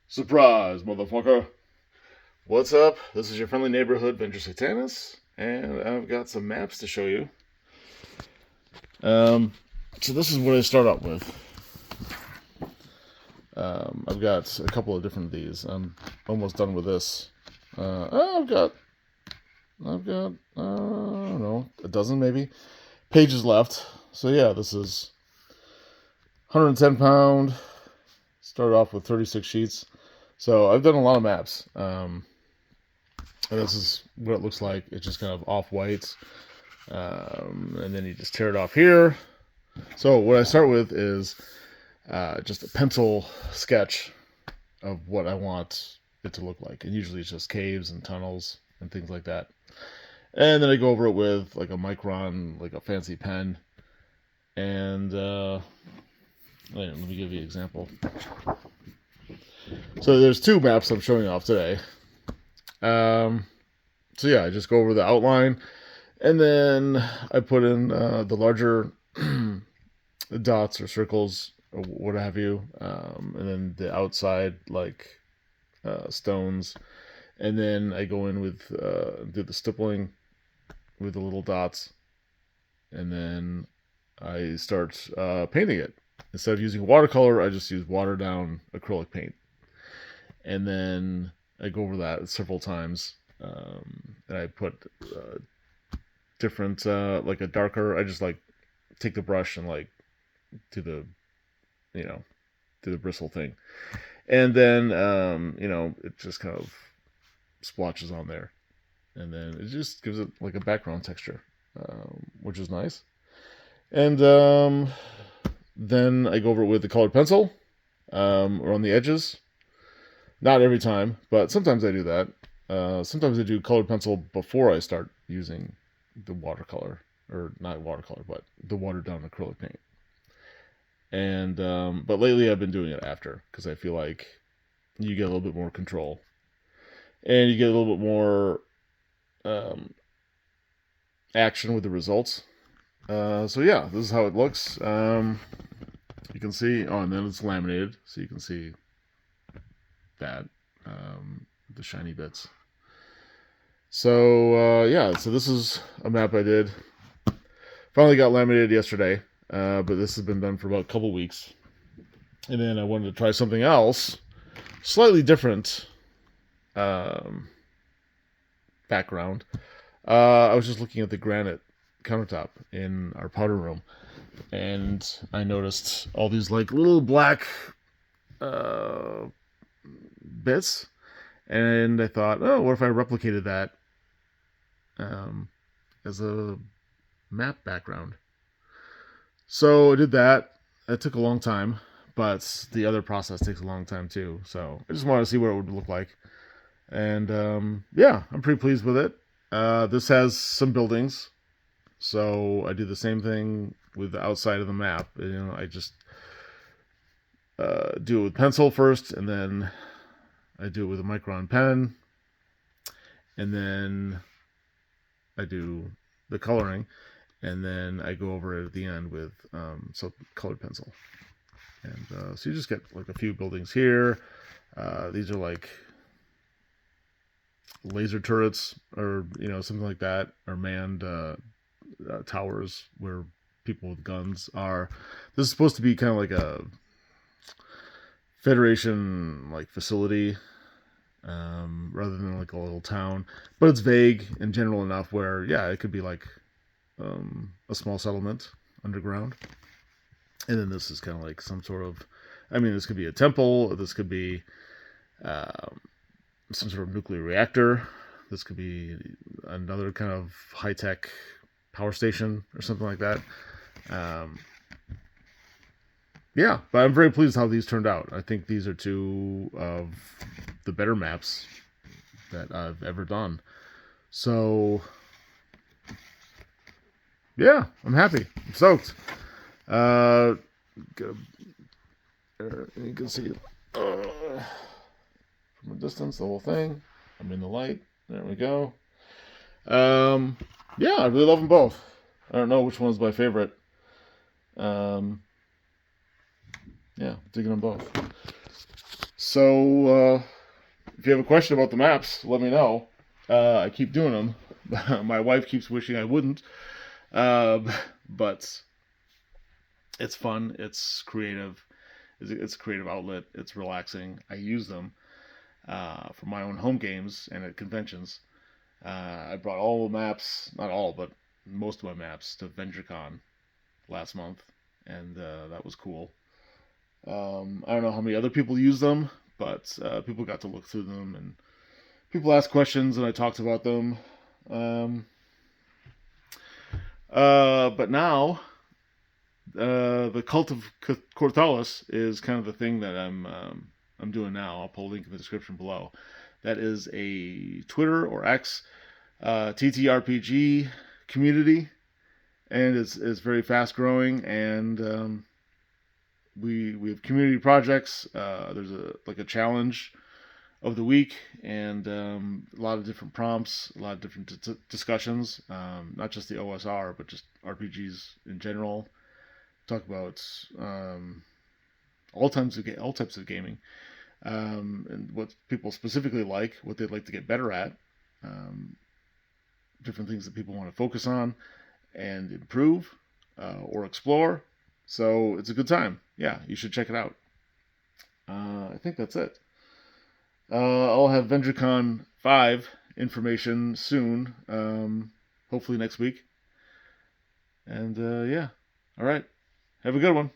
Surprise, motherfucker. What's up? This is your friendly neighborhood Venger Satanis, and I've got some maps to show you. So this is what I start out with. I've got a couple of different of these. I'm almost done with this. I've got, I don't know, a dozen maybe pages left. So yeah, this is 110 pound. Started off with 36 sheets. So I've done a lot of maps. And this is what it looks like. It's just kind of off-white. And then you just tear it off here. So what I start with is just a pencil sketch of what I want it to look like. And usually it's just caves and tunnels and things like that. And then I go over it with like a micron, like a fancy pen. And let me give you an example. So there's two maps I'm showing off today. So yeah, I just go over the outline, and then I put in the larger dots or circles or what have you, and then the outside like stones, and then I go in with do the stippling with the little dots, and then I start painting it. Instead of using watercolor, I just use watered down acrylic paint, and then I go over that several times, and I put different like a darker. I just like take the brush and like do the do the bristle thing, and then it just kind of splotches on there, and then it just gives it like a background texture, which is nice. And then I go over it with the colored pencil, or on the edges. Not every time, but sometimes I do that. Sometimes I do colored pencil before I start using the watercolor, or not watercolor, but the watered down acrylic paint. And but lately I've been doing it after, because I feel like you get a little bit more control, and you get a little bit more action with the results. So yeah, this is how it looks. You can see, oh, and then it's laminated, so you can see that, the shiny bits. So yeah, so this is a map I did. Finally got laminated yesterday, but this has been done for about a couple weeks. And then I wanted to try something else, slightly different background. I was just looking at the granite countertop in our powder room, and I noticed all these like little black bits, and I thought, oh, what if I replicated that as a map background? So I did that. It took a long time, but the other process takes a long time too. So I just wanted to see what it would look like, and yeah, I'm pretty pleased with it. This has some buildings, so I do the same thing with the outside of the map. I just do it with pencil first, and then I do it with a micron pen, and then I do the coloring, and then I go over it at the end with some colored pencil. And so you just get like a few buildings here. These are like laser turrets, or something like that, or manned towers where people with guns are. This is supposed to be kind of like a Federation like facility, rather than like a little town, but it's vague and general enough where, yeah, it could be like a small settlement underground. And then this is kind of like some sort of, this could be a temple, or this could be some sort of nuclear reactor. This could be another kind of high-tech power station or something like that. Yeah, but I'm very pleased how these turned out. I think these are two of the better maps that I've ever done. So yeah, I'm happy. I'm stoked. You can see from a distance the whole thing. I'm in the light. There we go. Yeah, I really love them both. I don't know which one's my favorite. Yeah, digging them both. So if you have a question about the maps, let me know. I keep doing them. My wife keeps wishing I wouldn't. But it's fun. It's creative. It's a creative outlet. It's relaxing. I use them for my own home games and at conventions. I brought all the maps, not all, but most of my maps to VengerCon last month, and that was cool. I don't know how many other people use them, but people got to look through them, and people asked questions, and I talked about them. But now, the Cult of Cortalis is kind of the thing that I'm doing now. I'll put a link in the description below. That is a Twitter or X TTRPG community, and it's very fast growing. And we have community projects. There's a challenge of the week, and a lot of different prompts, a lot of different discussions. Not just the OSR, but just RPGs in general. Talk about all types of gaming, and what people specifically like, what they'd like to get better at, different things that people want to focus on and improve or explore. So it's a good time. Yeah, you should check it out. I think that's it. I'll have VengerCon 5 information soon, hopefully next week. And yeah, all right. Have a good one.